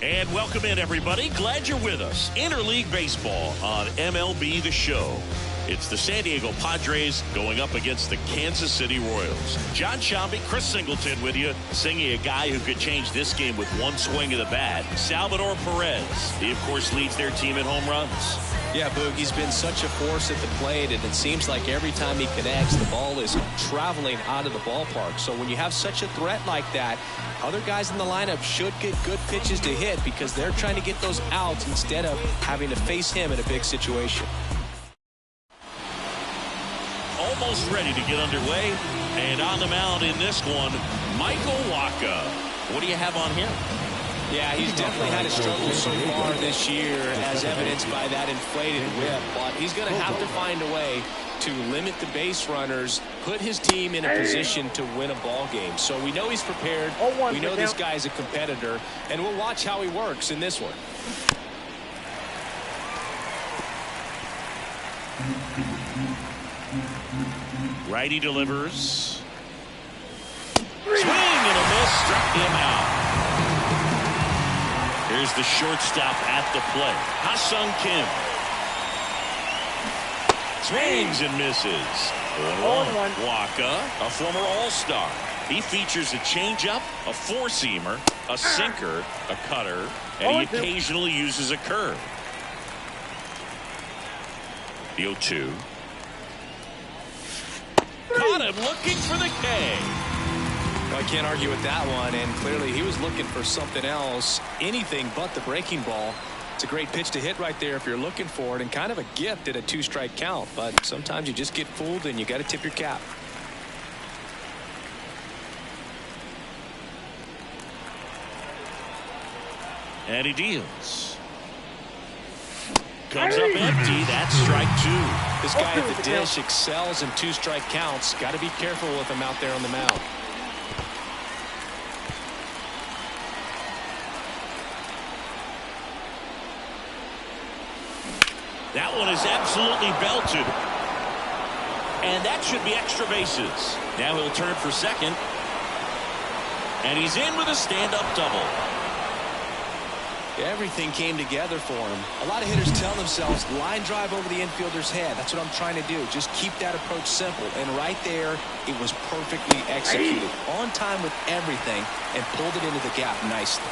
And welcome in, everybody. Glad you're with us. Interleague Baseball on MLB The Show. It's the San Diego Padres going up against the Kansas City Royals. John Shambi, Chris Singleton with you, singing a guy who could change this game with one swing of the bat, Salvador Perez. He, of course, leads their team in home runs. Yeah, Boog, he's been such a force at the plate, and it seems like every time he connects, the ball is traveling out of the ballpark. So when you have such a threat like that, other guys in the lineup should get good pitches to hit because they're trying to get those outs instead of having to face him in a big situation. Almost ready to get underway, and on the mound in this one, Michael Wacha. What do you have on him? Yeah, he's definitely had a struggle so far this year, as evidenced by that inflated whip. But he's going to have to find a way to limit the base runners, put his team in a position to win a ball game. So we know he's prepared. We know this guy is a competitor, and we'll watch how he works in this one. Righty delivers. Swing and a miss, struck him out. Here's the shortstop at the plate, Ha-Sung Kim. Swings and misses. 0-1. Wacha, a former All-Star. He features a changeup, a four-seamer, a sinker, a cutter, and he occasionally uses a curve. The 0-2. Caught him looking for the K. Well, I can't argue with that one, and clearly he was looking for something else, anything but the breaking ball. It's a great pitch to hit right there if you're looking for it, and kind of a gift at a two-strike count, but sometimes you just get fooled and you got to tip your cap. And he deals. Comes up empty. That's strike two. This guy at the dish excels in two-strike counts. Got to be careful with him out there on the mound. That one is absolutely belted. And that should be extra bases. Now he'll turn for second. And he's in with a stand-up double. Everything came together for him. A lot of hitters tell themselves line drive over the infielder's head. That's what I'm trying to do. Just keep that approach simple. And right there, it was perfectly executed. On time with everything and pulled it into the gap nicely.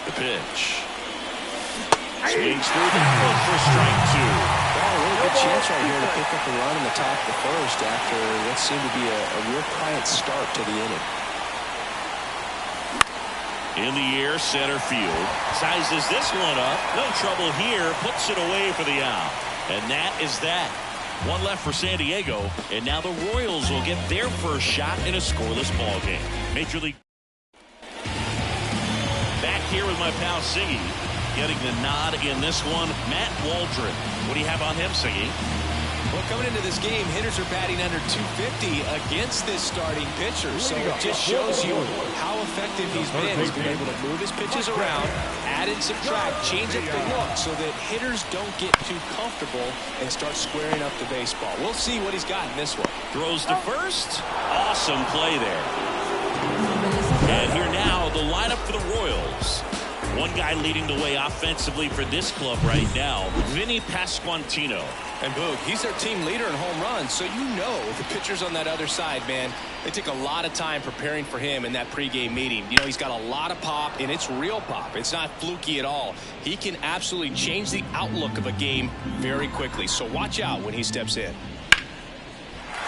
The pitch. Swings through that one for strike two. Well, a really good chance right here to pick up the run in the top of the first after what seemed to be a real quiet start to the inning. In the air, center field. Sizes this one up. No trouble here. Puts it away for the out. And that is that. One left for San Diego. And now the Royals will get their first shot in a scoreless ball game. Major League. Back here with my pal Siggy. Getting the nod in this one, Matt Waldron. What do you have on him, Siggy? Well, coming into this game, hitters are batting under 250 against this starting pitcher. So it just shows you how effective he's been. He's been able to move his pitches around, add and subtract, change up the look so that hitters don't get too comfortable and start squaring up the baseball. We'll see what he's got in this one. Throws to first. Awesome play there. And here now, the lineup for the Royals. One guy leading the way offensively for this club right now, Vinny Pasquantino. And Boog, he's their team leader in home runs, so you know the pitchers on that other side, man, they took a lot of time preparing for him in that pregame meeting. You know, he's got a lot of pop, and it's real pop. It's not fluky at all. He can absolutely change the outlook of a game very quickly, so watch out when he steps in.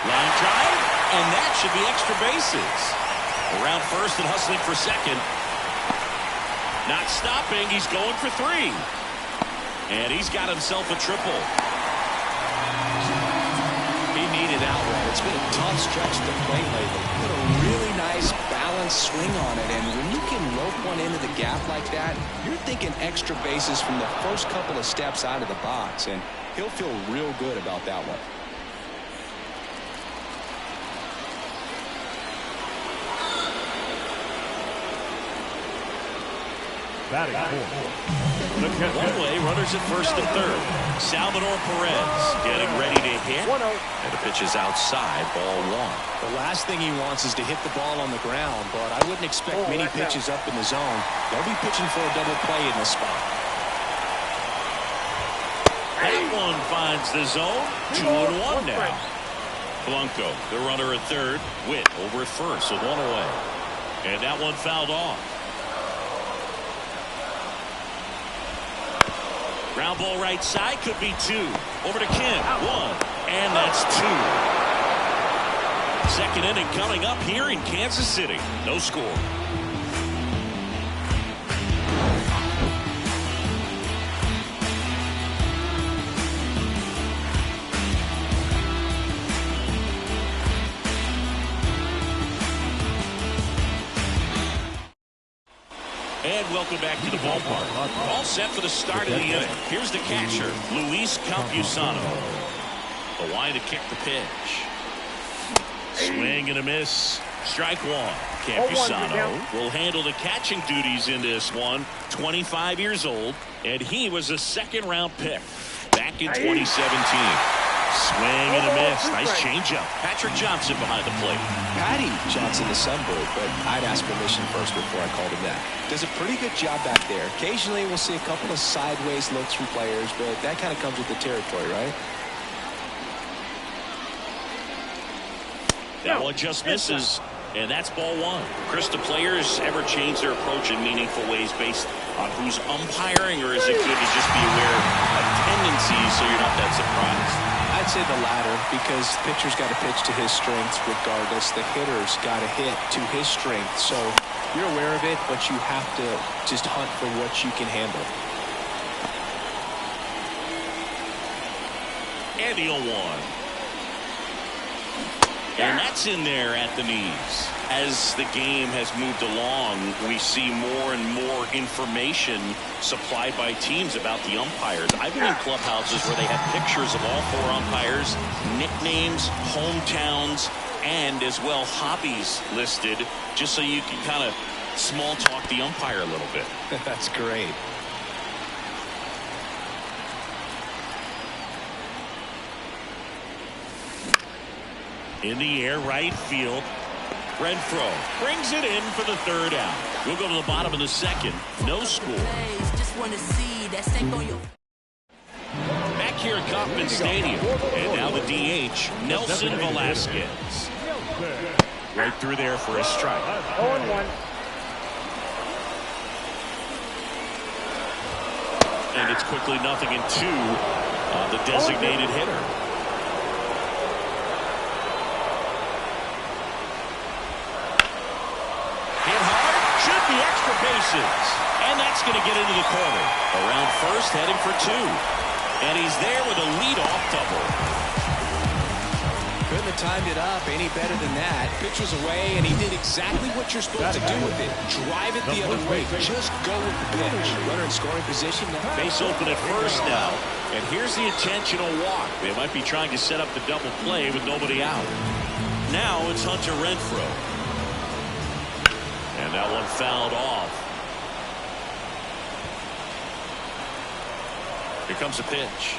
Line drive, and that should be extra bases. Around first and hustling for second. Not stopping, he's going for three. And he's got himself a triple. He needed that one. It's been a tough stretch to the plate lately. Put a really nice balanced swing on it, and when you can rope one into the gap like that, you're thinking extra bases from the first couple of steps out of the box, and he'll feel real good about that one. batting for One away, runners at first and third. Salvador Perez getting ready to hit. And the pitch is outside, ball one. The last thing he wants is to hit the ball on the ground, but I wouldn't expect many pitches up in the zone. They'll be pitching for a double play in this spot. That one finds the zone. 2-1 now. Blanco, the runner at third. Witt over at first with one away. And that one fouled off. Ground ball right side, could be two. Over to Kim, one, and that's two. Second inning coming up here in Kansas City. No score. And welcome back to the ballpark. All set for the start of the inning. Here's the catcher, Luis Campusano. The line to kick the pitch. Swing and a miss. Strike one. Campusano will handle the catching duties in this one. 25 years old, and he was a second-round pick back in 2017. Swing and a miss. Nice changeup. Patrick Johnson behind the plate. Patty Johnson, the Sunbird, but I'd ask permission first before I called him that. Does a pretty good job back there. Occasionally we'll see a couple of sideways looks from players, but that kind of comes with the territory, right? That one just misses, and that's ball one. Chris, do players ever change their approach in meaningful ways based on who's umpiring, or is it good to just be aware of tendencies so you're not that surprised? I'd say the latter, because the pitcher's got to pitch to his strengths regardless. The hitter's got to hit to his strength. So you're aware of it, but you have to just hunt for what you can handle. And the 0-1. And that's in there at the knees. As the game has moved along, we see more and more information supplied by teams about the umpires. I've been in clubhouses where they have pictures of all four umpires, nicknames, hometowns, and as well hobbies listed, just so you can kind of small talk the umpire a little bit. That's great. In the air, right field. Renfroe brings it in for the third out. We'll go to the bottom of the second. No score. Back here at Kauffman Stadium. And now the DH, Nelson Velasquez. Right through there for a strike. 0-1. And it's quickly 0-2 on the designated hitter. Extra bases, and that's going to get into the corner. Around first, heading for two, and he's there with a leadoff double. Couldn't have timed it up any better than that. Pitch was away, and he did exactly what you're supposed to do with it. Drive it the other way. Just go with the pitch. Runner in scoring position. Base open at first now, and here's the intentional walk. They might be trying to set up the double play with nobody out. Now it's Hunter Renfroe. And that one fouled off. Here comes the pitch.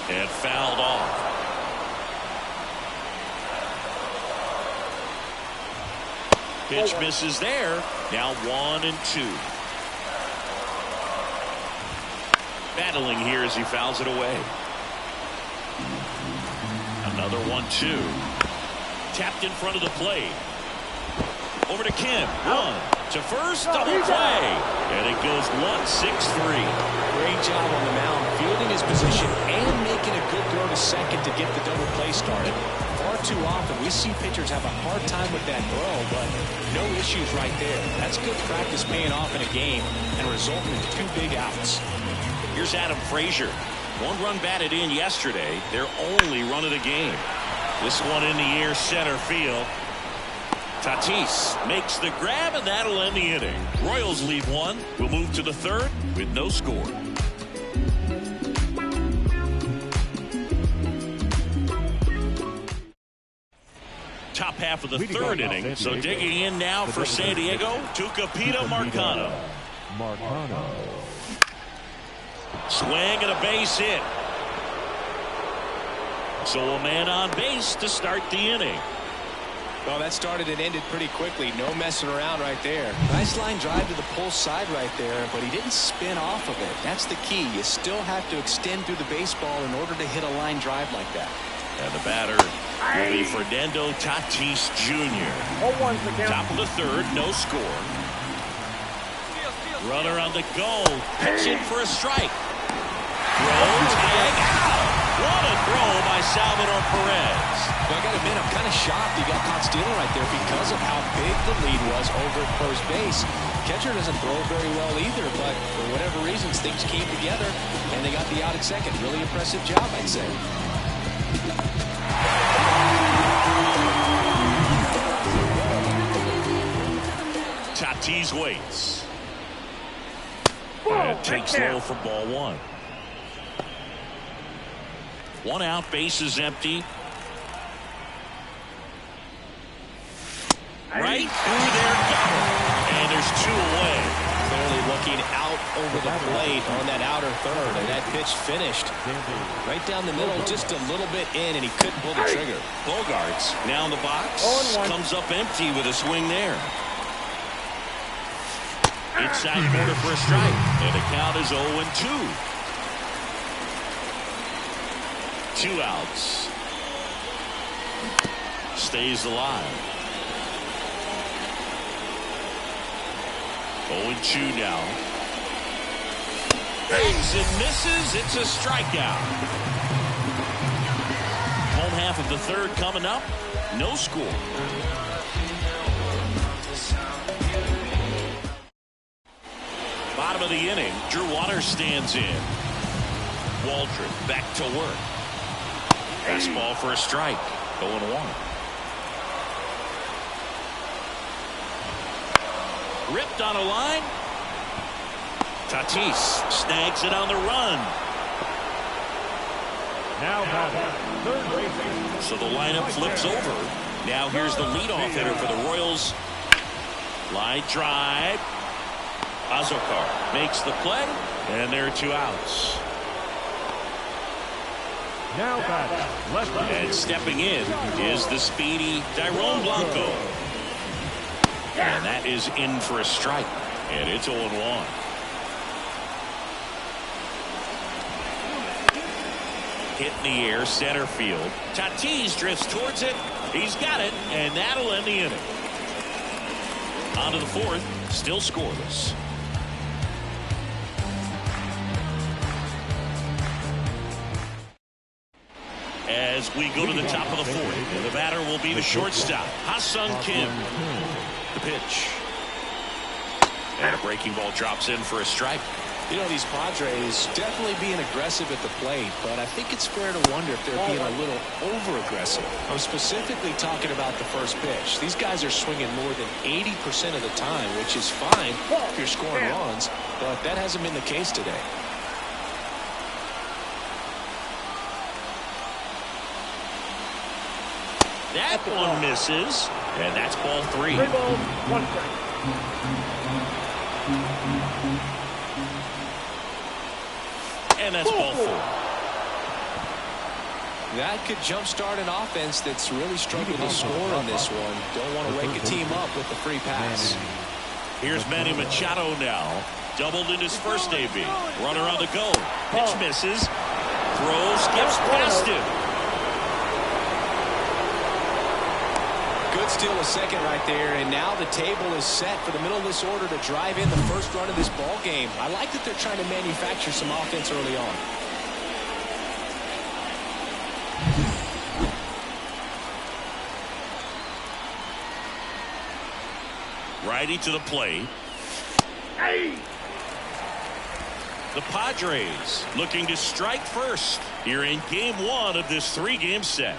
And fouled off. Pitch misses there. Now 1-2. Battling here as he fouls it away. Another 1-2. Tapped in front of the plate. Over to Kim. One to first, double play. And it goes 1-6-3. Great job on the mound, fielding his position and making a good throw to second to get the double play started. Far too often, we see pitchers have a hard time with that throw, but no issues right there. That's good practice paying off in a game and resulting in 2 big outs. Here's Adam Frazier. 1 run batted in yesterday. Their only run of the game. This one in the air, center field. Tatis makes the grab, and that'll end the inning. Royals lead 1. We'll move to the third with no score. Top half of the third inning. So digging in now for San Diego, Tucupita Marcano. Swing and a base hit. So a man on base to start the inning. Well, that started and ended pretty quickly. No messing around right there. Nice line drive to the pull side right there, but he didn't spin off of it. That's the key. You still have to extend through the baseball in order to hit a line drive like that. And the batter will be Fernando Tatis Jr. Top of the third, no score. Runner on the go. Pitching for a strike. Throw, tag, out. What a throw by Salvador Perez. Well, I got to admit, I'm kind of shocked he got caught stealing right there because of how big the lead was over at first base. Catcher doesn't throw very well either, but for whatever reasons, things came together, and they got the out at second. Really impressive job, I'd say. Tatis waits. And takes low for ball one. One out, base is empty. Right through there, got it. And there's two away. Clearly looking out over the plate on that outer third, and that pitch finished right down the middle, just a little bit in, and he couldn't pull the trigger. Bogarts now in the box, comes up empty with a swing there. Inside corner for a strike, and the count is 0-2. 2 outs. Stays alive. 0-2 now. Hangs and misses. It's a strikeout. Home half of the third coming up. No score. Bottom of the inning. Drew Waters stands in. Waldron back to work. Fastball for a strike. 0-1. Ripped on a line. Tatis snags it on the run. Now batting, third baseman. So the lineup flips over. Now here's the leadoff hitter for the Royals. Line drive. Azokar makes the play, and there are 2 outs. Now batting, left field. And stepping in is the speedy Tyrone Blanco. And that is in for a strike. And it's 0-1. Hit in the air, center field. Tatis drifts towards it. He's got it, and that'll end the inning. On to the fourth, still scoreless. As we go to the top of the fourth, and the batter will be the shortstop, Ha-Sung Kim. The pitch. And a breaking ball drops in for a strike. You know, these Padres definitely being aggressive at the plate, but I think it's fair to wonder if they're being a little over-aggressive. I'm specifically talking about the first pitch. These guys are swinging more than 80% of the time, which is fine if you're scoring runs, but that hasn't been the case today. That one misses, and that's ball 3. 3 balls, 1 strike. And that's ball 4. That could jumpstart an offense that's really struggled to score in this one. Don't want to wake a team up with the free pass. Here's Manny Machado now. Doubled in his first AB. Runner on the go. Pitch misses. Throw skips past him. Good steal a second right there, and now the table is set for the middle of this order to drive in the first run of this ball game. I like that they're trying to manufacture some offense early on. Righty to the plate. The Padres looking to strike first here in game 1 of this 3-game set.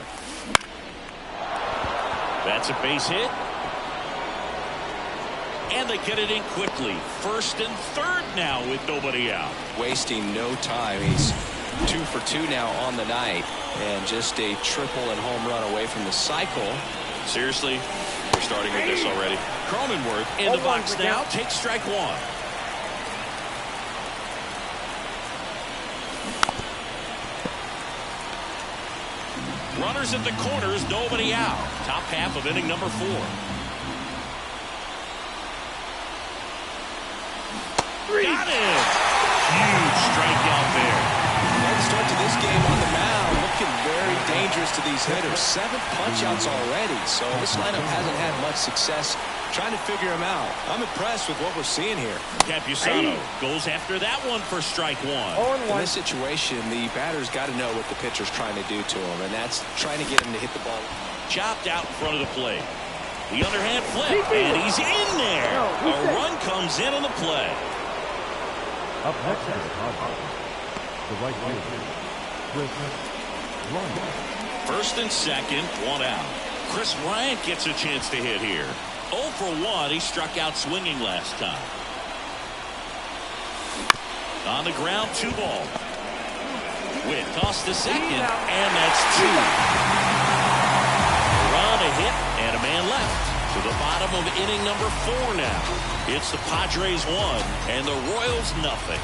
That's a base hit. And they get it in quickly. First and third now with nobody out. Wasting no time. He's 2 for 2 now on the night, and just a triple and home run away from the cycle. Seriously, we're starting with this already. Cronenworth in the box now. Takes strike 1. Runners at the corners, nobody out. Top half of inning number 4. Got it! Huge strikeout there. Well, the start to this game on the mound looking very dangerous to these hitters. 7 punch-outs already, so this lineup hasn't had much success trying to figure him out. I'm impressed with what we're seeing here. Campusano goes after that one for strike 1. In this situation, the batter's got to know what the pitcher's trying to do to him, and that's trying to get him to hit the ball. Chopped out in front of the plate. The underhand flip, and he's in there. A run comes in on the play. Up next is the right fielder, Chris Bryant. First and second, 1 out. Chris Bryant gets a chance to hit here. 0 for 1. He struck out swinging last time. On the ground, 2 ball. Witt tossed to second, and that's 2. A run, a hit, and a man left. To the bottom of inning number 4 now. It's the Padres 1 and the Royals nothing.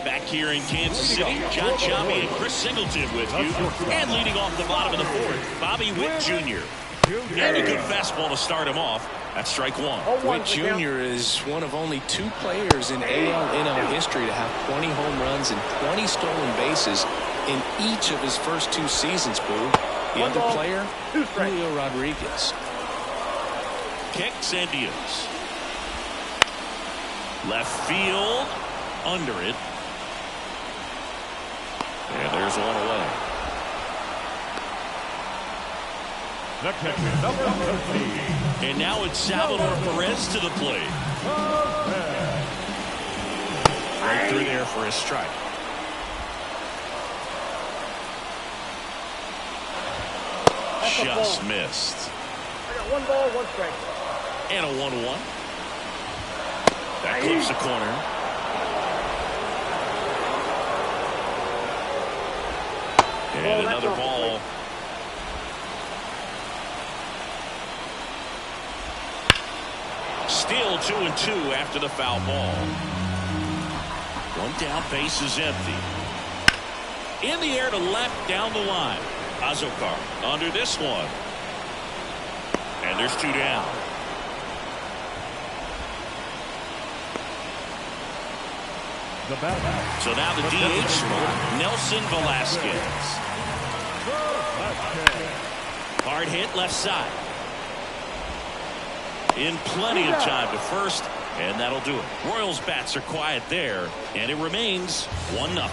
Back here in Kansas City, John Sciambi and Chris Singleton with you. And leading off the bottom of the 4th, Bobby Witt Jr. And a good fastball to start him off. That's strike 1. Witt Jr. is one of only 2 players in AL/NL history to have 20 home runs and 20 stolen bases in each of his first 2 seasons, Boo. The other player, Julio Rodriguez. Kicks and deals. Left field, under it. And there's 1 away. The catcher, number 13. And now it's Salvador Perez to the plate. Right through there for a strike. Just missed. I got 1 ball, 1 strike. And a 1-1. That clips the corner. And another ball. Still 2-2 after the foul ball. 1 down, base is empty. In the air to left, down the line. Azokar under this one. And there's 2 down. So now the DH spot, Nelson Velasquez. Hard hit left side. In plenty of time to first, and that'll do it. Royals bats are quiet there, and it remains 1-0.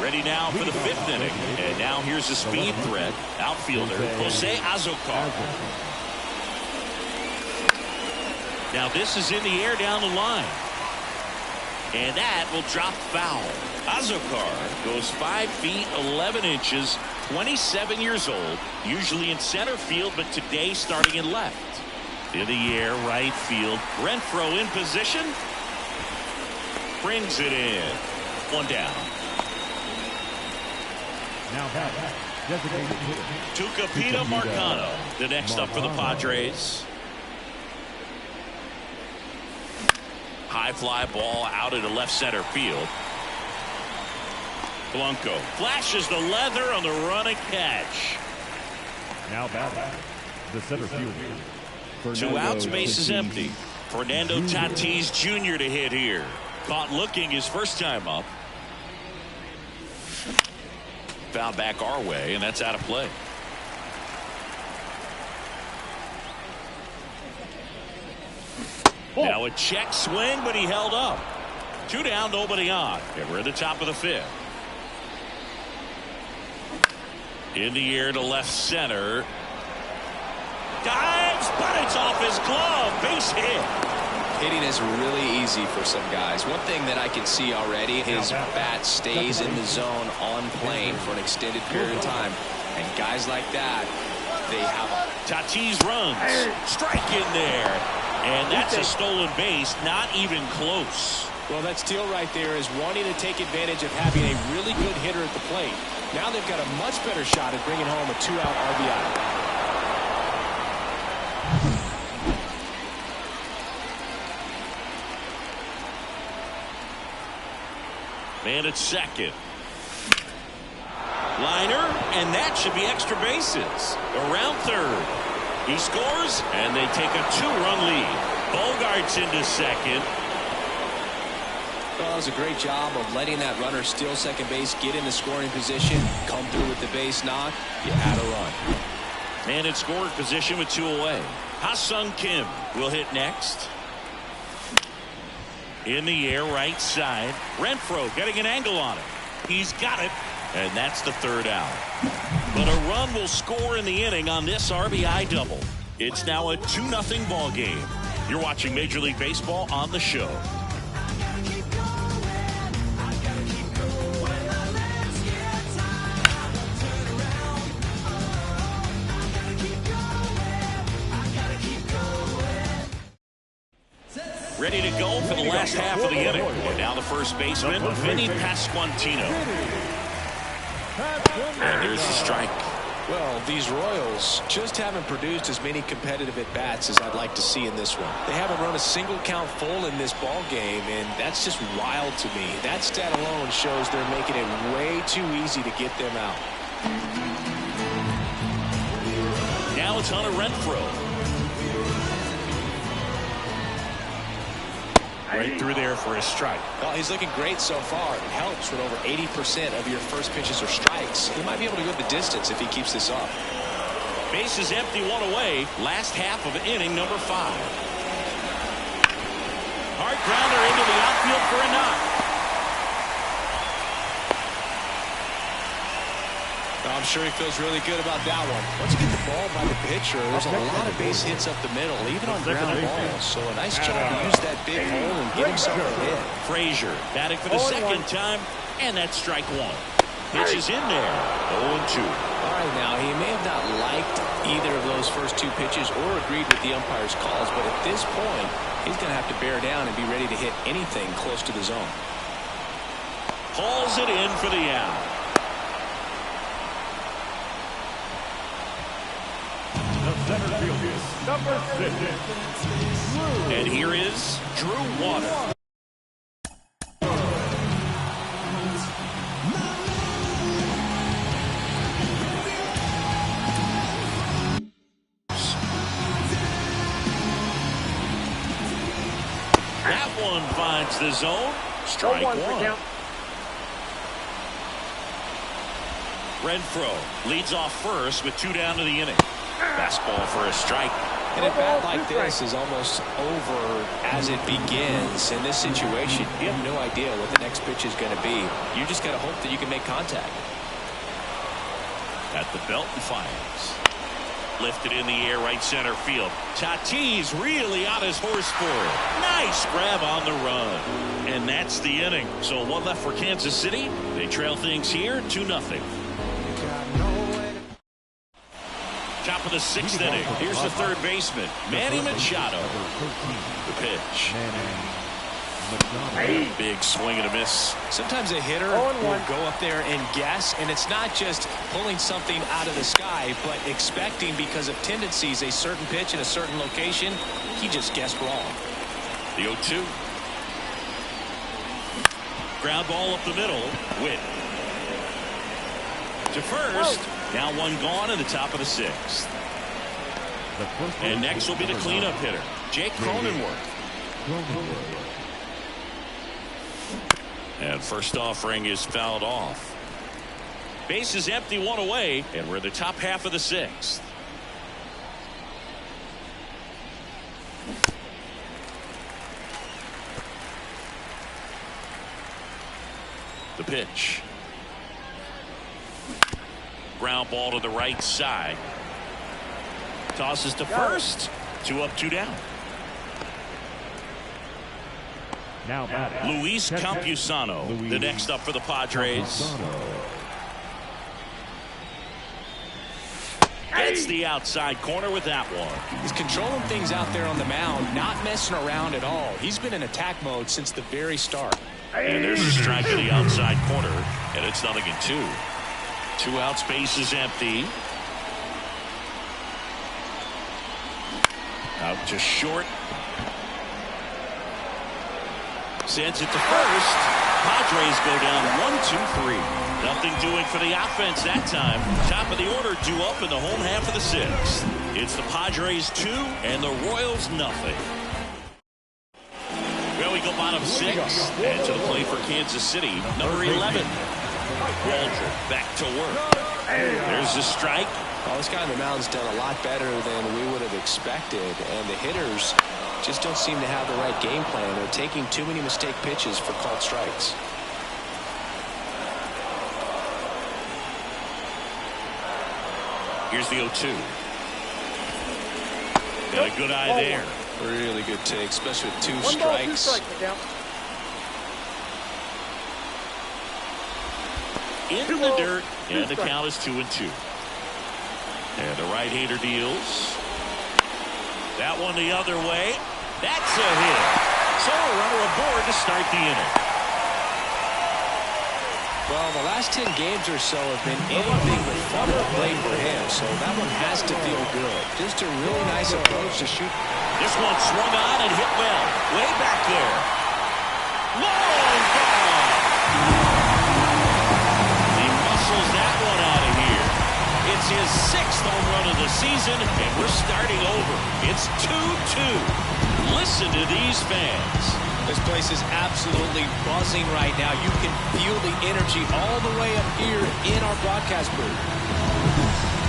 Ready now for the 5th inning, and now here's the speed threat, outfielder Jose Azokar. Now this is in the air down the line, and that will drop foul. Azokar goes 5 feet 11 inches, 27 years old, usually in center field, but today starting in left. In the air, right field. Renfroe in position. Brings it in. 1 down. Now back. Designated hitter. Tucupita Marcano, the next up for the Padres. High fly ball out into left center field. Blanco flashes the leather on the run and catch. Now back. The center fielder. 2 outs, base is empty. Fernando Tatis Jr. to hit here. Caught looking his first time up. Foul back our way, and that's out of play. Now a check swing, but he held up. 2 down, nobody on. And we're at the top of the 5th. In the air to left center. Dives, but it's off his glove. Base hit. Hitting is really easy for some guys. One thing that I can see already, his bat stays in the zone on plane for an extended period of time. And guys like that, they have Tatis runs. Strike in there. And that's a stolen base, not even close. Well, that steal right there is wanting to take advantage of having a really good hitter at the plate. Now they've got a much better shot at bringing home a 2-out RBI. Man at second. Liner, and that should be extra bases. Around third. He scores, and they take a 2-run lead. Bogart's into second. Well, it was a great job of letting that runner steal second base, get in the scoring position, come through with the base knock. You had a run. Man in scoring position with 2 away. Ha-Sung Kim will hit next. In the air, right side. Renfroe getting an angle on it. He's got it, and that's the 3rd out. But a run will score in the inning on this RBI double. It's now a 2-0 ball game. You're watching Major League Baseball on the show. Ready to go for the last half of the inning. And now the first baseman, Vinny Pasquantino. And there's the strike. Well, these Royals just haven't produced as many competitive at-bats as I'd like to see in this one. They haven't run a single count full in this ball game, and that's just wild to me. That stat alone shows they're making it way too easy to get them out. Now it's Hunter Renfroe. Right through there for a strike. Well, he's looking great so far. It helps when over 80% of your first pitches are strikes. He might be able to go the distance if he keeps this up. Base is empty, 1 away. Last half of inning number 5. Hard grounder into the outfield for a knock. I'm sure he feels really good about that one. Once you get the ball by the pitcher, there's a lot of base hits up the middle, even on ground balls. So a nice job to use that big hole and get himself a hit. Frazier batting for the second time, and that's strike 1. Pitch is in there. 0-2. All right, now he may have not liked either of those first 2 pitches or agreed with the umpire's calls, but at this point, he's going to have to bear down and be ready to hit anything close to the zone. Hauls it in for the out. Center fielder, number 6. And here is Drew Water. That one finds the zone. Strike 1. Renfroe leads off first with 2 down to the inning. Fastball for a strike. And a bat like this is almost over as it begins. In this situation, you have no idea what the next pitch is going to be. You just got to hope that you can make contact. At the belt and fires. Lifted in the air, right center field. Tatis really on his horse for it. Nice grab on the run. And that's the inning. So 1 left for Kansas City. They trail things here 2-0. Top of the 6th inning. Here's the 3rd baseman, Manny Machado. The pitch. Big swing and a miss. Sometimes a hitter will go up there and guess, and it's not just pulling something out of the sky, but expecting because of tendencies a certain pitch in a certain location. He just guessed wrong. The 0-2. Ground ball up the middle. Witt. To first. Now 1 gone in the top of the 6th. And next will be the cleanup hitter, Jake Cronenworth. And first offering is fouled off. Base is empty, 1 away, and we're in the top half of the 6th. The pitch. Ground ball to the right side. Tosses to first. 2 up, 2 down. Now batting. Luis Campusano, the next up for the Padres. Gets the outside corner with that one. He's controlling things out there on the mound, not messing around at all. He's been in attack mode since the very start. And there's a strike to the outside corner, and it's 0-2. Two outs, base is empty. Out to short. Sends it to first. Padres go down 1-2-3. Nothing doing for the offense that time. Top of the order due up in the home half of the sixth. It's the Padres 2 and the Royals nothing. Well, we go bottom 6. And to the plate for Kansas City, number 11. Waldron back to work. There's the strike. Well, this guy on the mound's done a lot better than we would have expected, and the hitters just don't seem to have the right game plan. They're taking too many mistake pitches for called strikes. Here's the 0-2. Got a good eye there. Really good take, especially with 2 strikes. In the dirt, and the count is 2-2. And the right-hander deals. That one the other way. That's a hit. So a runner aboard to start the inning. Well, the last 10 games or so have been anything but fun to play for him, so that one has to feel good. Just a really nice approach to shoot. This one swung on and hit well. Way back there. Long ball. He muscles that one out of here. It's his 6th home run of the season, and we're starting over. It's 2-2. Listen to these fans. This place is absolutely buzzing right now. You can feel the energy all the way up here in our broadcast booth.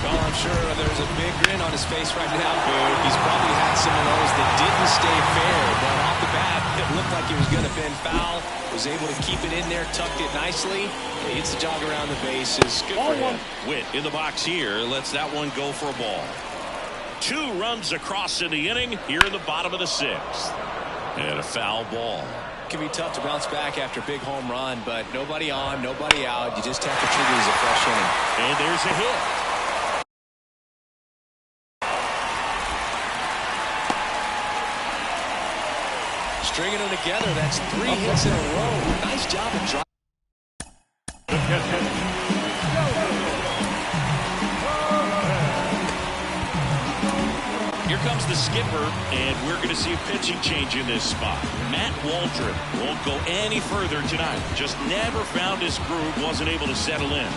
Well, I'm sure there's a big grin on his face right now, Boo. He's probably had some of those that didn't stay fair, but off the bat, it looked like he was going to bend foul. Was able to keep it in there, tucked it nicely. He hits the jog around the bases. Good for him. Witt in the box here. Lets that one go for a ball. 2 runs across in the inning here in the bottom of the 6th. And a foul ball. It can be tough to bounce back after a big home run, but nobody on, nobody out. You just have to treat it as a fresh inning. And there's a hit. Stringing them together, that's 3 hits in a row. Nice job of driving. Here comes the skipper, and we're going to see a pitching change in this spot. Matt Waldron won't go any further tonight. Just never found his groove, wasn't able to settle in.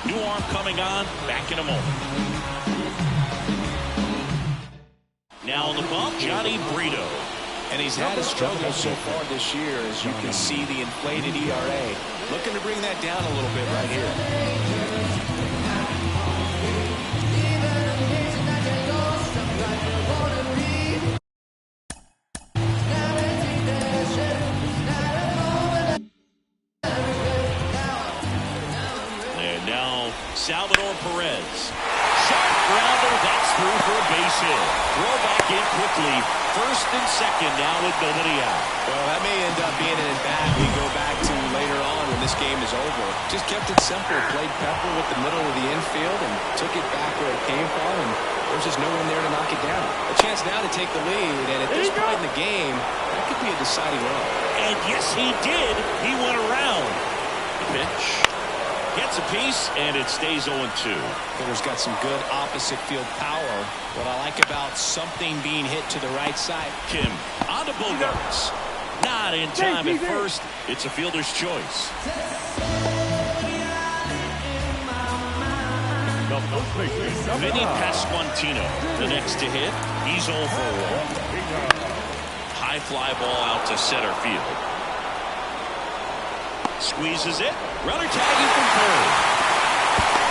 New arm coming on, back in a moment. Now on the bump, Johnny Brito. And he's had a struggle so far this year, as you can see the inflated ERA. Looking to bring that down a little bit right here. Salvador Perez. Sharp grounder, that's through for a base hit. Throw back in quickly. First and second now with nobody out. Well, that may end up being an at-bat we go back to later on when this game is over. Just kept it simple. Played Pepper with the middle of the infield and took it back where it came from, and there's just no one there to knock it down. A chance now to take the lead, and at this point in the game, that could be a deciding run. And yes, he did. He went around. The pitch. Gets a piece, and it stays 0-2. Hitter's got some good opposite field power. What I like about something being hit to the right side. Kim on to Bogarts. Not in time at first. It's a fielder's choice. Vinny Pasquantino, the next to hit. He's 0 for 1. High fly ball out to center field. Squeezes it. Runner tagging from third.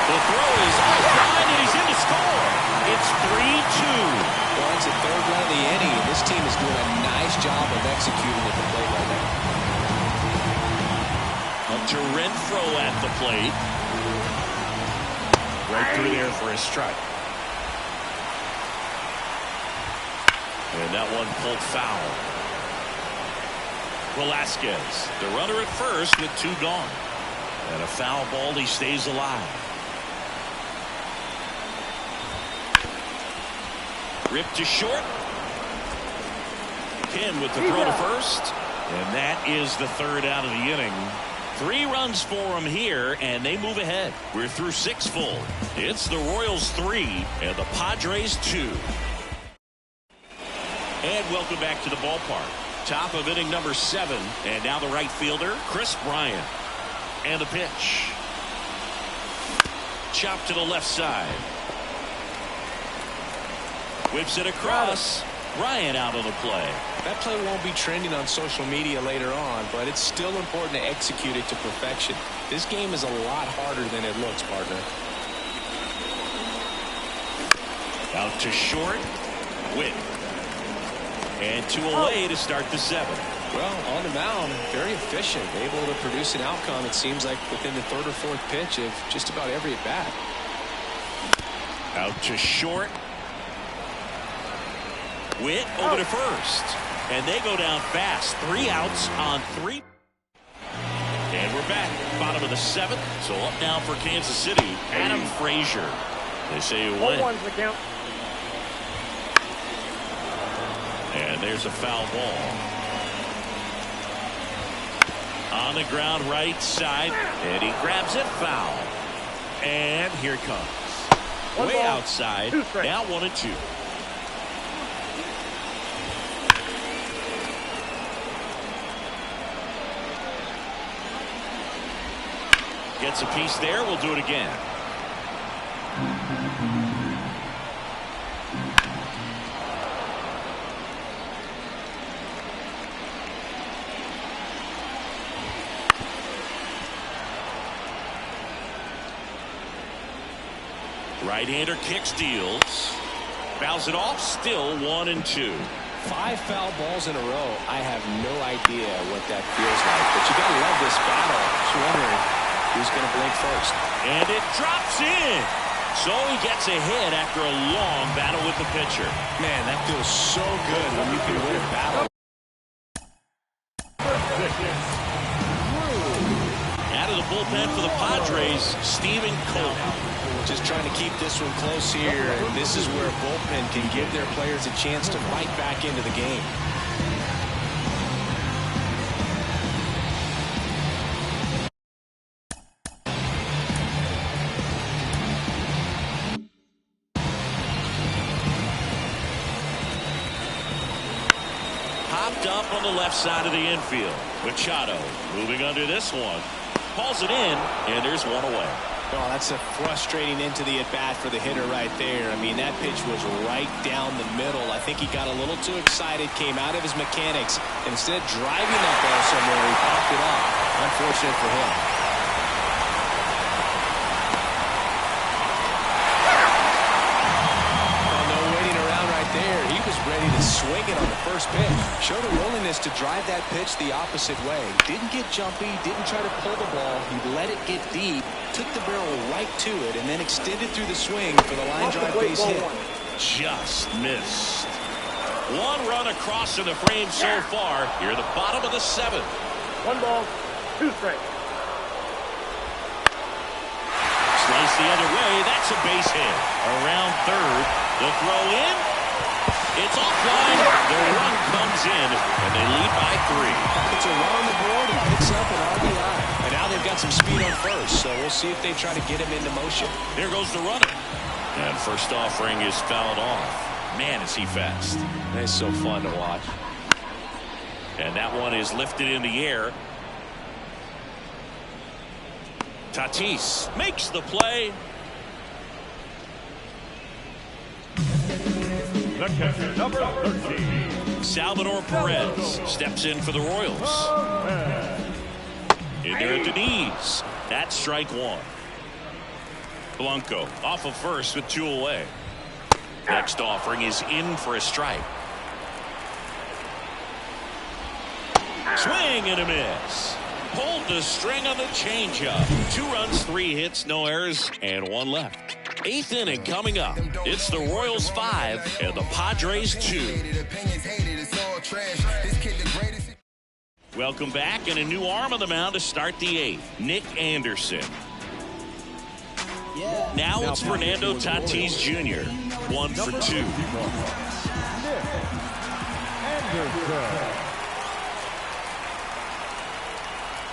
The throw is offline, and he's in to score. It's 3-2. Well, it's the 3rd run of the inning, and this team is doing a nice job of executing at the plate right now. Up to Renfroe at the plate. Right through there for a strike. And that one pulled foul. Velasquez, the runner at first with 2 gone. And a foul ball, he stays alive. Ripped to short. Ken with the throw to first. And that is the 3rd out of the inning 3 runs for them here, and they move ahead. We're through 6 full. It's the Royals 3 and the Padres 2. And welcome back to the ballpark. Top of inning number 7, and now the right fielder, Chris Bryant. And the pitch. Chopped to the left side. Whips it across. Bryant out of the play. That play won't be trending on social media later on, but it's still important to execute it to perfection. This game is a lot harder than it looks, partner. Out to short. Witt. And 2 away to start the 7th. Well, on the mound, very efficient, able to produce an outcome, it seems like, within the 3rd or 4th pitch of just about every at bat. Out to short. Witt over to first. And they go down fast. 3 outs on 3. And we're back. Bottom of the 7th. So up now for Kansas City, Adam Frazier. They say he went. And there's a foul ball. On the ground right side. And he grabs it foul. And here it comes. Way outside. Now 1-2. Gets a piece there. We'll do it again. Right-hander kicks, deals. Fouls it off. Still 1-2. 5 foul balls in a row. I have no idea what that feels like. But you got to love this battle. Just wondering who's going to blink first. And it drops in. So he gets a hit after a long battle with the pitcher. Man, that feels so good when you can win a battle. Out of the bullpen for the Padres, Stephen Cole. Just trying to keep this one close here. And this is where a bullpen can give their players a chance to fight back into the game. Popped up on the left side of the infield. Machado moving under this one. Hauls it in, and there's 1 away. Oh, that's a frustrating into the at-bat for the hitter right there. I mean, that pitch was right down the middle. I think he got a little too excited, came out of his mechanics. Instead of driving that ball somewhere, he popped it off. Unfortunate for him. Oh, no waiting around right there. He was ready to swing it on the first pitch. Showed a willingness to drive that pitch the opposite way. Didn't get jumpy, didn't try to pull the ball. He let it get deep. Took the barrel right to it and then extended through the swing for the line drive base hit. Just missed. 1 run across in the frame so far. Here at the bottom of the 7th. 1 ball, 2 strikes. Slice the other way. That's a base hit. Around third. The throw in. It's offline. The run comes in, and they lead by 3. Puts a run on the board and picks up an RBI. And now they've got some speed on first, so we'll see if they try to get him into motion. There goes the runner. And first offering is fouled off. Man, is he fast. That's so fun to watch. And that one is lifted in the air. Tatis makes the play. The catcher, number 13. Salvador Perez steps in for the Royals. In there at the knees. That's strike 1. Blanco off of first with 2 away. Next offering is in for a strike. Swing and a miss. Pulled the string on the changeup. 2 runs, 3 hits, no errors, and 1 left. 8th inning coming up. It's the Royals 5 and the Padres 2. Welcome back, and a new arm on the mound to start the 8th. Nick Anderson. Now it's Fernando Tatis Jr. 1 for 2.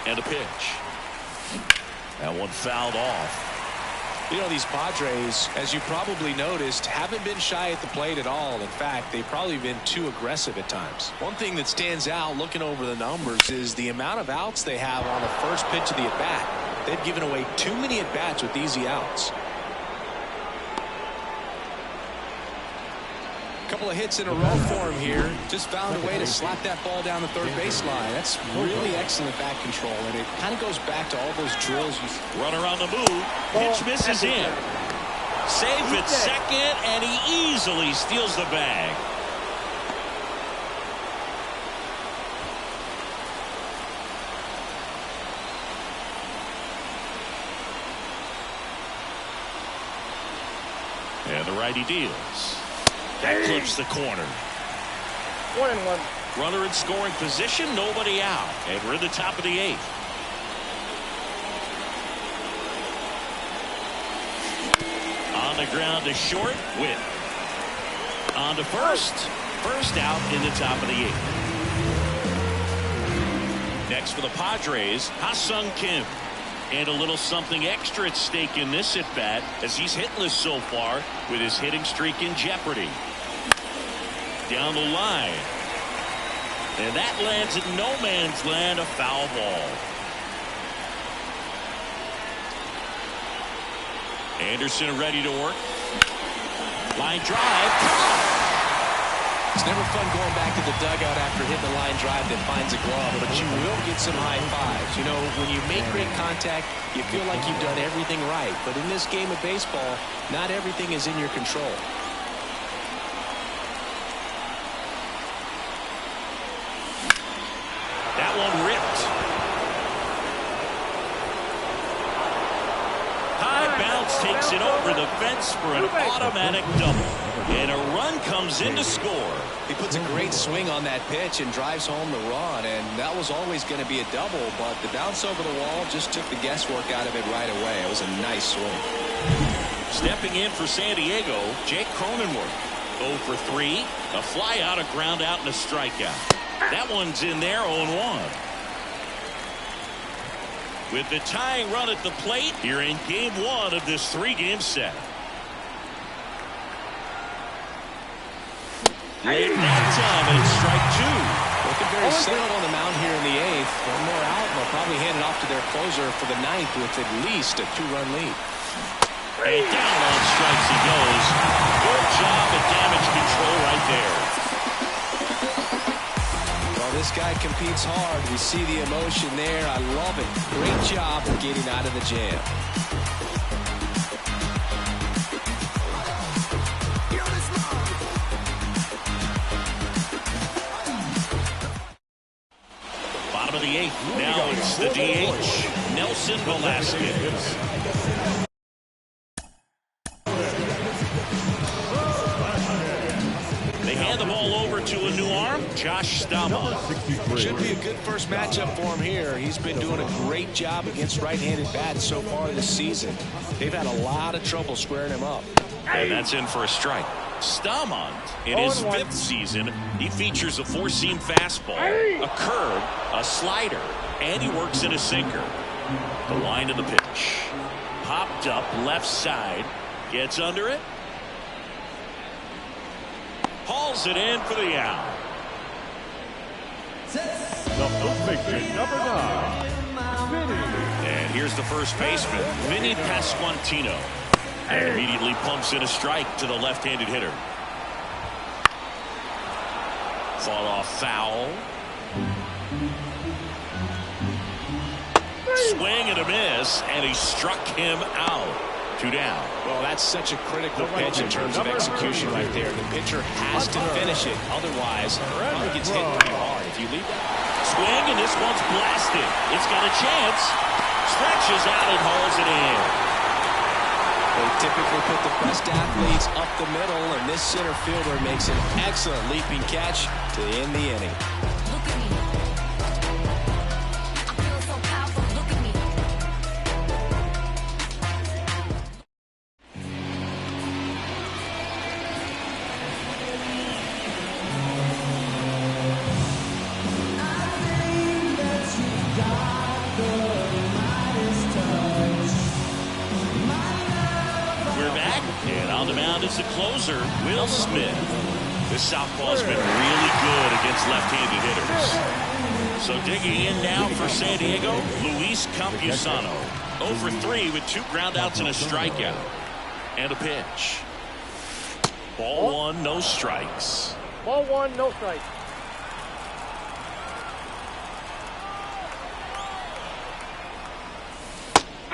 And a pitch. That one fouled off. You know, these Padres, as you probably noticed, haven't been shy at the plate at all. In fact, they've probably been too aggressive at times. One thing that stands out looking over the numbers is the amount of outs they have on the first pitch of the at-bat. They've given away too many at-bats with easy outs. Couple of hits in a row for him here. Just found a way to slap that ball down the third baseline. That's really excellent bat control, and it kind of goes back to all those drills. Runner on the move. Pitch misses in. Safe at second, and he easily steals the bag. And the righty deals. That clips the corner. 1-1. Runner in scoring position, nobody out. And we're in the top of the 8th. On the ground to short, Witt. On to first. First out in the top of the 8th. Next for the Padres, Ha-Sung Kim. And a little something extra at stake in this at-bat as he's hitless so far with his hitting streak in jeopardy. Down the line. And that lands at no man's land, a foul ball. Anderson ready to work. Line drive. It's never fun going back to the dugout after hitting a line drive that finds a glove, but you will get some high fives. You know, when you make great contact, you feel like you've done everything right. But in this game of baseball, not everything is in your control. That one ripped. High bounce takes it over the fence for an automatic double. And a run comes in to score. He puts a great swing on that pitch and drives home the run, and that was always going to be a double, but the bounce over the wall just took the guesswork out of it right away. It was a nice swing. Stepping in for San Diego, Jake Cronenworth. 0 for 3. A fly out, a ground out, and a strikeout. That one's in there, 0-1. With the tying run at the plate, here in game 1 of this 3-game set. Late that time, and it's strike 2. Looking very settled on the mound here in the 8th. One more out, and they'll probably hand it off to their closer for the 9th with at least a 2-run lead. And down on strikes he goes. Good job at damage control right there. Well, this guy competes hard. We see the emotion there. I love it. Great job of getting out of the jam. Bottom of the 8th. Now it's the DH, Nelson Velasquez. They hand the ball over to a new arm, Josh Staumont. Should be a good first matchup for him here. He's been doing a great job against right-handed bats so far this season. They've had a lot of trouble squaring him up. And that's in for a strike. Staumont, in his 5th season, he features a four-seam fastball, a curve, a slider, and he works in a sinker. The line of the pitch. Popped up left side. Gets under it. Hauls it in for the out. The first baseman, number 9, Vinny. And here's the first baseman, Vinny Pasquantino. And immediately pumps in a strike to the left-handed hitter. Fought off foul. Swing and a miss, and he struck him out. 2 down. Well, that's such a critical pitch in terms of execution right there. The pitcher has to finish it. Otherwise, he gets hit pretty hard. If you leave that. Swing, and this one's blasted. It's got a chance. Stretches out and hauls it in. They typically put the best athletes up the middle, and this center fielder makes an excellent leaping catch to end the inning. Look at me. I feel so powerful. Look at me. I think that you got the lightest touch. as the closer, Will Smith. This southpaw's been really good against left-handed hitters. So digging in now for San Diego, Luis Campusano. 0 for 3 with 2 groundouts and a strikeout. And a pitch. Ball 1, no strikes. Ball 1, no strikes.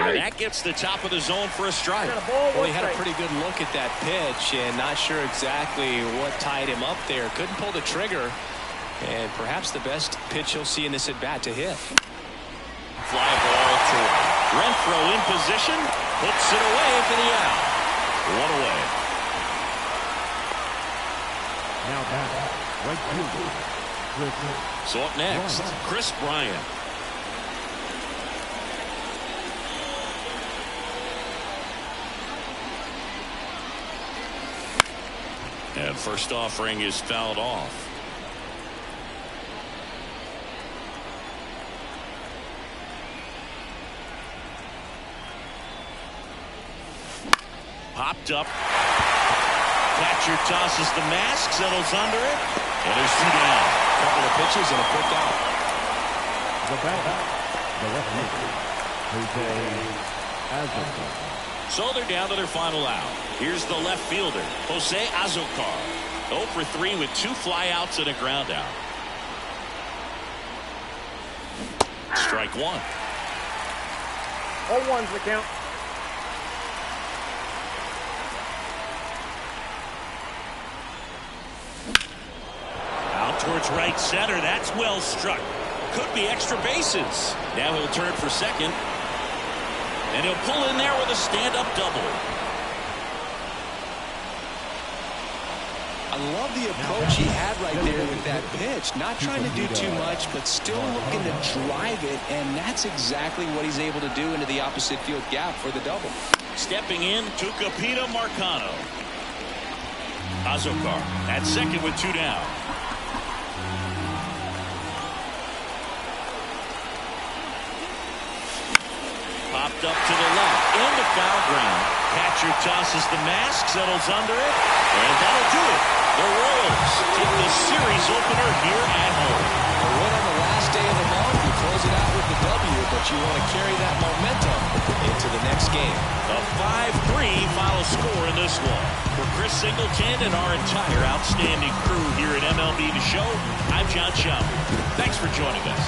And that gets the top of the zone for a strike. Well, he had a pretty good look at that pitch and not sure exactly what tied him up there. Couldn't pull the trigger. And perhaps the best pitch he'll see in this at-bat to hit. Fly ball to Renfroe in position. Puts it away for the out. 1 away. Now back, right fielder, So up next, Chris Bryant. And first offering is fouled off. Popped up. Catcher tosses the mask, settles under it, and there's 2 down. Couple of pitches and a quick out. the batter, the left fielder, Jose Azocar. So they're down to their final out. Here's the left fielder, Jose Azocar. 0 for 3 with 2 flyouts and a ground out. Strike 1. 0-1's the count. Out towards right center. That's well struck. Could be extra bases. Now he'll turn for second. And he'll pull in there with a stand-up double. I love the approach he had right there with that pitch. Not trying to do too much, but still looking to drive it, and that's exactly what he's able to do into the opposite field gap for the double. Stepping in, Tucupita Marcano. Azocar at second with 2 down. Popped up to the left, into foul ground. Catcher tosses the mask, settles under it, and that'll do it. The Royals take the series opener here at home. A win on the last day of the month. You close it out with the W, but you want to carry that momentum into the next game. A 5-3 final score in this one. For Chris Singleton and our entire outstanding crew here at MLB The Show, I'm John Schaub. Thanks for joining us.